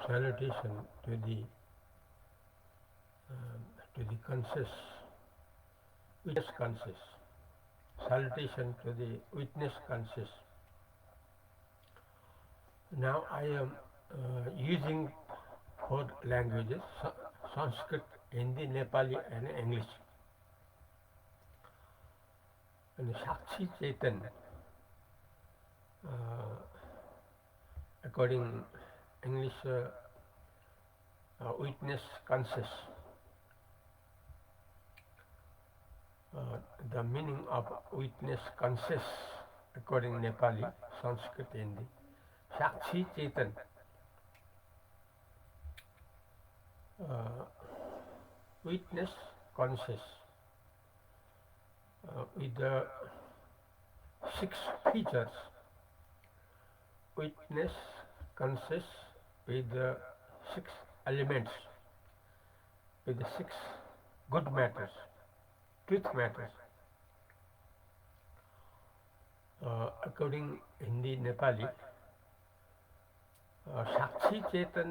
salutation to the conscious, witness conscious, salutation to the witness conscious. Now I am using four languages: Sanskrit, Hindi, Nepali, and English. And Sakshi Chetan, according English, witness conscious. The meaning of witness conscious, according Nepali, Sanskrit, Hindi. Sakshi Chetan, witness conscious, with the six features. Witness conscious with the six elements, with the six good matters, truth matters. According Hindi, Nepali, साक्षी चेतन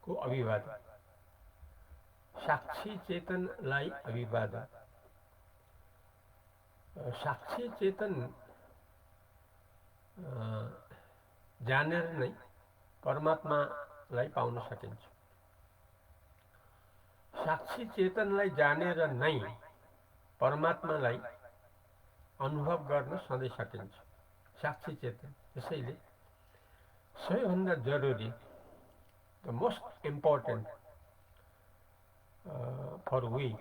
को अभिवादन, साक्षी चेतन लाई अभिवादन. साक्षी चेतन जानेर नै परमात्मालाई pound सकिन्छ. साक्षी चेतनलाई जानेर नै परमात्मालाई अनुभव गर्न सधैँ सकिन्छ. साक्षी चेतन. त्यसैले सबैभन्दा जरुरी, the most important for we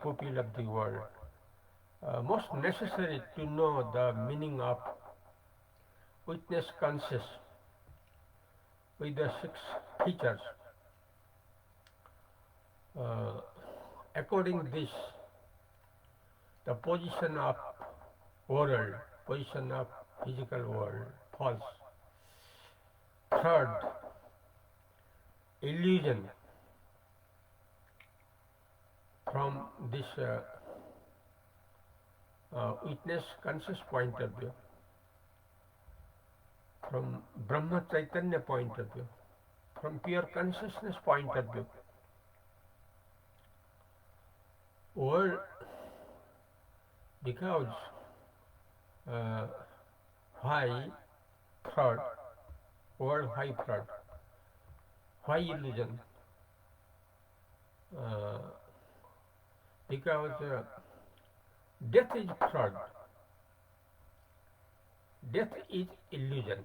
people of the world, most necessary to know the meaning of witness conscious with the six features. According this, the position of world, position of physical world, false. Third, illusion from this witness conscious point of view, from Brahma Chaitanya point of view, from pure consciousness point of view. World, because why third, world why third, why illusion? Because death is fraud, death is illusion.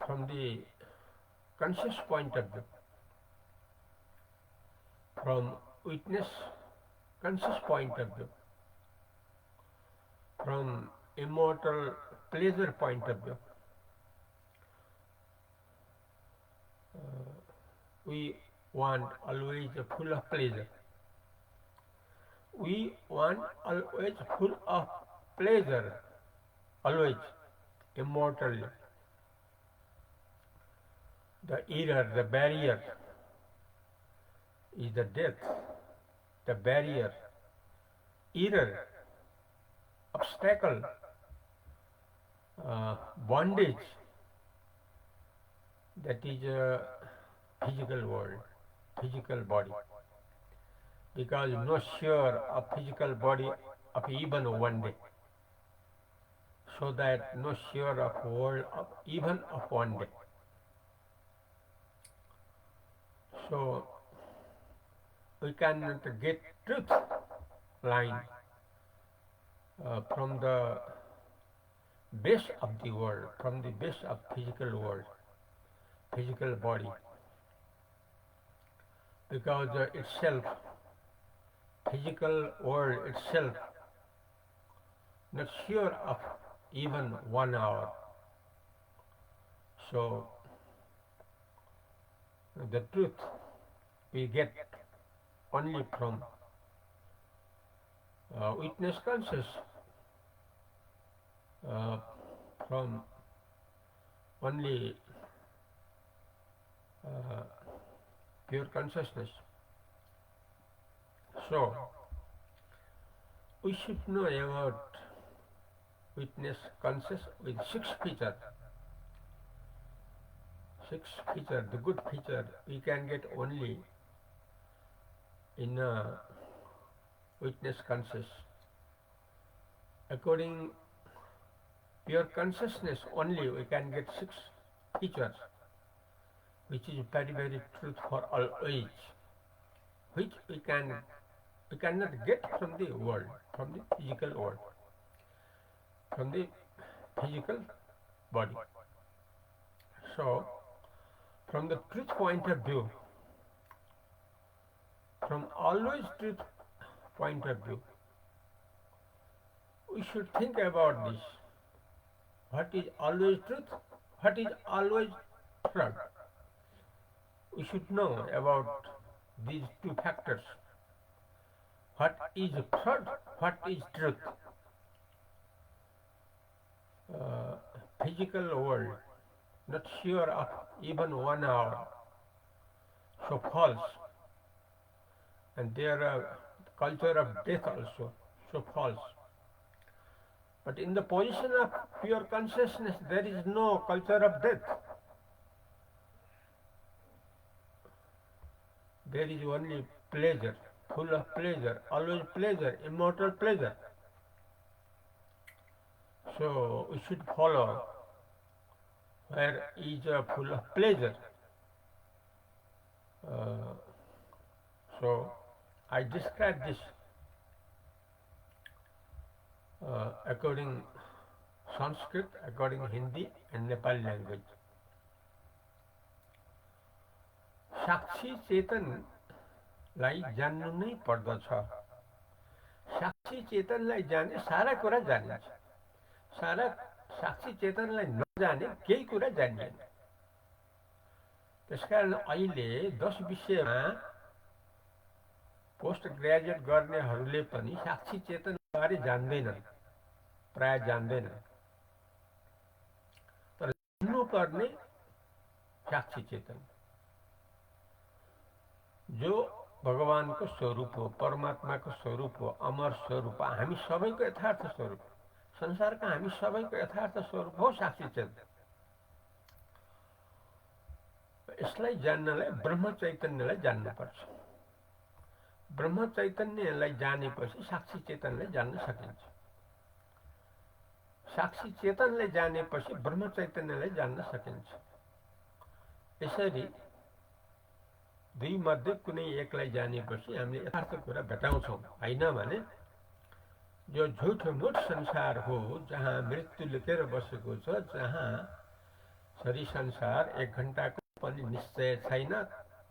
From the conscious point of view, from witness conscious point of view, from immortal pleasure point of view, we want always full of pleasure. We want always full of pleasure, always, immortally. The error, the barrier is the death, the barrier, error, obstacle, bondage, that is a physical world, physical body. Because no sure of physical body of even one day, so that no sure of world of even of one day. So we cannot get truth line from the base of the world, from the base of physical world, physical body, because itself, physical world itself, not sure of even 1 hour. So the truth we get only from witness conscious, from only pure consciousness. So we should know about witness conscious with six features. Six features, the good feature we can get only in witness conscious. According pure consciousness only we can get six features, which is very very truth for all age, which we cannot get from the world, from the physical world, from the physical body. So, from the truth point of view, from always truth point of view, we should think about this. What is always truth? What is always fraud? We should know about these two factors. What is fraud? What is truth? Physical world, not sure of even 1 hour, so false. And there are culture of death also, so false. But in the position of pure consciousness, there is no culture of death. There is only pleasure, full of pleasure, always pleasure, immortal pleasure. So we should follow where is full of pleasure. Uh, so I describe this according Sanskrit, according Hindi and Nepali language. साक्षी चेतनलाई जान्नु नै पर्दछ। साक्षी चेतनलाई जाने सारा कुरा जानिन्छ। सारा साक्षी चेतनलाई नजाने केही कुरा जानिएन। त्यसकारण अहिले 10 विषयमा पोस्ट ग्रेजुएट गर्नेहरूले पनि साक्षी चेतन बारे जान्दैनन्, प्राय जान्दैनन्। तर जान्नुपर्ने साक्षी चेतन जो भगवानको स्वरूप हो, परमात्माको स्वरूप हो, अमर स्वरूप, हामी सबैको यथार्थ स्वरूप, संसारका हामी सबैको यथार्थ स्वरूप हो साक्षी चेतन। यसलाई जान्नलाई ब्रह्म चैतन्यलाई जान्नुपर्छ। ब्रह्म चैतन्यलाई जानेपछि साक्षी चेतनलाई जान्न सकिन्छ। साक्षी चेतनलाई जानेपछि ब्रह्म चैतन्यलाई जान्न सकिन्छ। यसरी दुई मध्ये कुनै एकलाई जानेपछि हामीले यथार्थ कुरा भेटाउँछौँ। होइन भने जो झुठ मूठ संसार हो, जहाँ मृत्यु लुकेर बसेको छ, जहाँ शरीर संसार 1 घण्टाको पनि निश्चय छैन,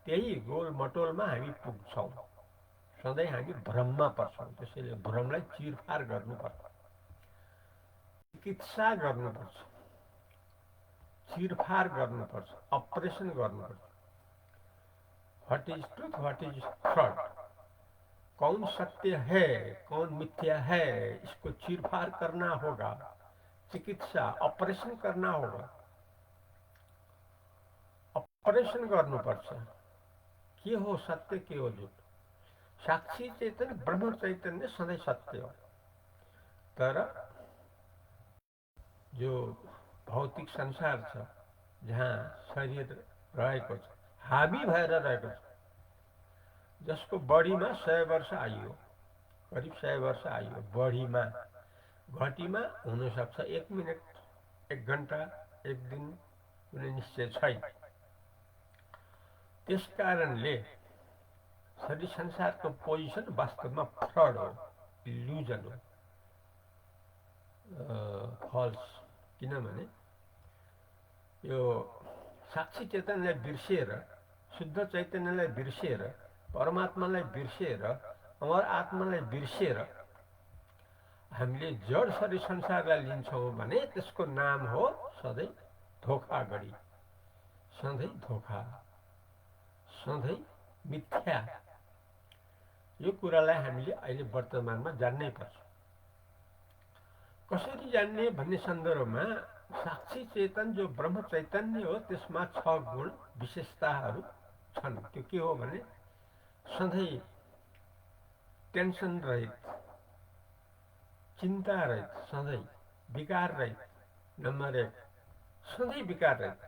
त्यही गोल मटोलमा हामी पुग्छौँ। सधैँ हामी भ्रममा पर्छौँ। त्यसैले भ्रमलाई चिरफार गर्नुपर्छ, चिकित्सा गर्नुपर्छ, चिरफार गर्नुपर्छ, अपरेसन गर्नुपर्छ। What is truth, what is fraud, कौन सत्य है, कौन मिथ्या है, इसको चीरफाड़ करना होगा, चिकित्सा ऑपरेशन करना होगा। ऑपरेशन गर्नुपर्छ, के हो सत्य, के हो झुट। साक्षी चेतन ब्रह्म चैतन्य सधैँ सत्य हो। तर जो भौतिक संसार छ, जहाँ शरीर रहेको छ, हाबी भएर रहेको छ, जसको बढीमा 100 वर्ष आयु, करिब 100 वर्ष आयु बढीमा, घटीमा हुनसक्छ 1 मिनट, 1 घण्टा, 1 दिन, कुनै निश्चय छैन। त्यस कारणले शरीर संसारको पोजिसन वास्तवमा फ्रड हो, इल्युजन हो, फल्स। किनभने यो साक्षी चेतनलाई बिर्सिएर, शुद्ध चैतन्यलाई बिर्सिएर, परमात्मालाई बिर्सिएर, अमर आत्मालाई बिर्सिएर हामीले जड शरीर संसारलाई लिन्छौँ भने त्यसको नाम हो सधैँ धोखागडी, सधैँ धोखा, सधैँ मिथ्या। यो कुरालाई हामीले अहिले वर्तमानमा जान्नै पर्छ। कसरी जान्ने भन्ने सन्दर्भमा साक्षी चेतन जो ब्रह्म चैतन्य हो, त्यसमा 6 गुण विशेषताहरू छन्। त्यो के हो भने सधैँ टेन्सन रहित, चिन्ता रहित, सधैँ विकार रहित, नंबर 1 सधैँ विकार रहित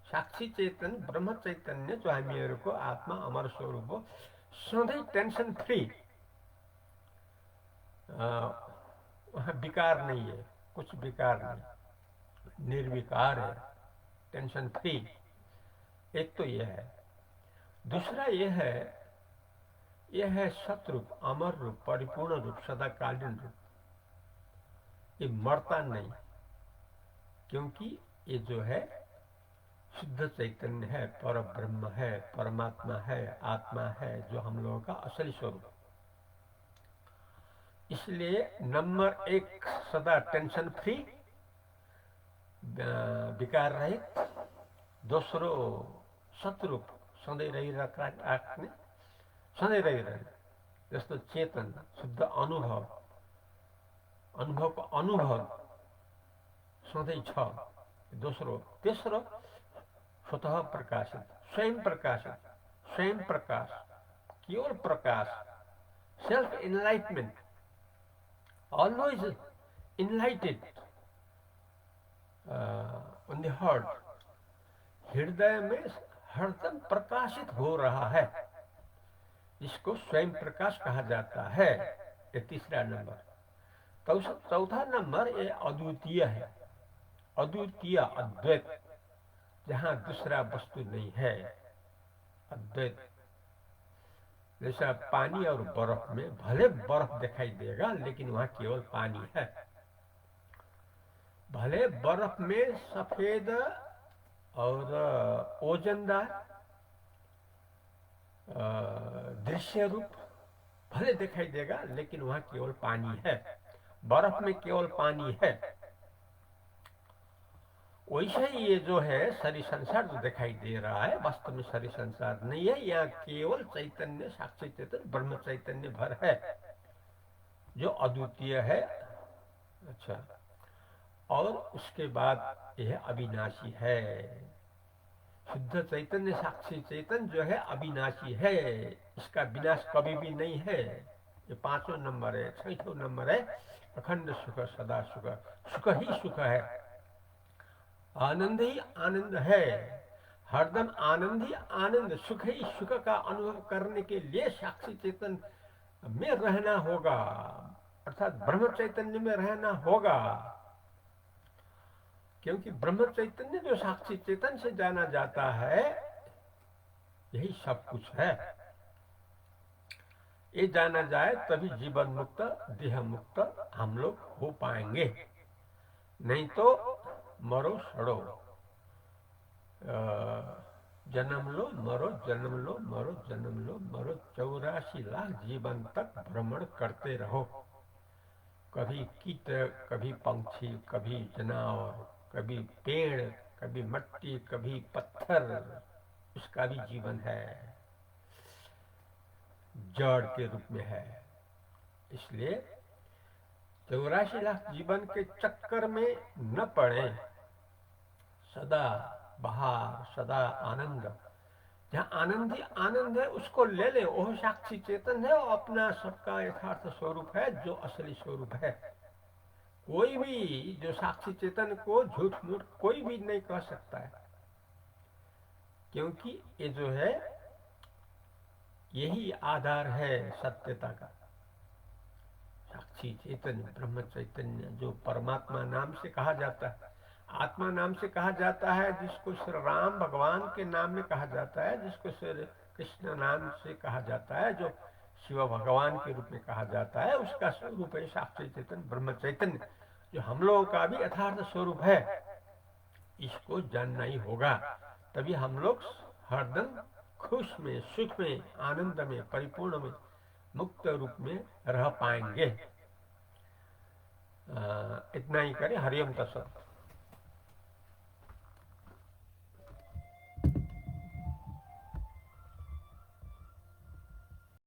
साक्षी चेतन ब्रह्म चैतन्य जो हामीहरूको आत्मा अमर स्वरूप हो, सधैँ टेंशन फ्री। वहाँ विकार नहीं है, कुछ विकार नहीं, निर्विकार है, टेंशन फ्री। एक तो यह है। दूसरा यह है सतरूप, अमर रूप, परिपूर्ण रूप, सदाकालीन रूप। ये मरता नहीं, क्योंकि ये जो है शुद्ध चैतन्य है, पर ब्रह्म है, परमात्मा है, आत्मा है, जो हम लोगों का असली स्वरूप। इसलिए नंबर 1 सदा टेंशन फ्री, विकार रहित। दोस्रो सतरूप, सधैँ रहिरहने, सधैँ रहिरहने, जस्तो चेतन, शुद्ध अनुभव, अनुभवको अनुभव सधैँ छ। दोस्रो। तेस्रो स्वतः प्रकाशित, स्वयं प्रकाशित, स्वयं प्रकाश, केवल प्रकाश, self enlightenment, always enlightened on the heart, हृदय में हरदम प्रकाशित हो रहा है, इसको स्वयं प्रकाश कहा जाता है। ये तीसरा नंबर। चौथा नंबर ये अद्वितीय है, अद्वितीय, अद्वैत, जहाँ दूसरा वस्तु नहीं है, अद्वैत। जैसा पानी और बर्फ में, भले बर्फ दिखाई देगा लेकिन वहाँ केवल पानी है। भले बर्फ में सफेद और ओजनदार दृश्य रूप भले दिखाई देगा, लेकिन वहाँ केवल पानी है, बर्फ में केवल पानी है। वैसे ही ये जो है शरीर संसार जो दिखाई दे रहा है, वास्तव में शरीर संसार नहीं है, यहाँ केवल चैतन्य, साक्षी चैतन्य ब्रह्म चैतन्य भर है, जो अद्वितीय है। अच्छा, और उसके बाद यह अविनाशी है। शुद्ध चैतन्य साक्षी चेतन जो है अविनाशी है, इसका विनाश कभी भी नहीं है। ये 5वां नंबर है। 6वां नंबर है अखंड सुख, सदा सुख, सुख ही सुख है, आनंद ही आनंद है, हरदम आनंद ही आनंद, सुख ही सुख का अनुभव करने के लिए साक्षी चेतन में रहना होगा, अर्थात ब्रह्म चैतन्य में रहना होगा। क्योंकि ब्रह्म चैतन्य जो साक्षी चेतन से जाना जाता है, यही सब कुछ है। ये जाना जाए तभी जीवन मुक्त, देह मुक्त हम लोग हो पाएंगे, नहीं तो मरो सड़ो, जन्म लो मरो, जन्म लो मरो, जन्म लो मरो, 84 लाख जीवन तक भ्रमण करते रहो। कभी कीट, कभी पंछी, कभी जनावर, कभी पेड़, कभी मट्टी, कभी पत्थर, उसका भी जीवन है, जड़ के रूप में है। इसलिए 84 लाख जीवन के चक्कर में न पड़े, सदा बहार, सदा आनंद। जहाँ आनंद ही आनंद है उसको ले ले, वो साक्षी चेतन है, वो अपना सबका यथार्थ स्वरूप है, जो असली स्वरूप है। कोई भी जो साक्षी चेतन को झूठ मूठ कोई भी नहीं कह सकता है, क्योंकि ये जो है यही आधार है सत्यता का। साक्षी चैतन्य ब्रह्म चैतन्य जो परमात्मा नाम से कहा जाता है, आत्मा नाम से कहा जाता है, जिसको श्री राम भगवान के नाम में कहा जाता है, जिसको श्री कृष्ण नाम से कहा जाता है, जो शिव भगवान के रूप में कहा जाता है, उसका स्वरूप है साक्षी चैतन्य ब्रह्म चैतन्य, जो हम लोगों का भी यथार्थ स्वरूप है। इसको जानना ही होगा, तभी हम लोग हरदम खुश में, सुख में, आनंद में, परिपूर्ण में, मुक्त रूप में रह पाएंगे। इतना ही करें। हरिओम तत्सत।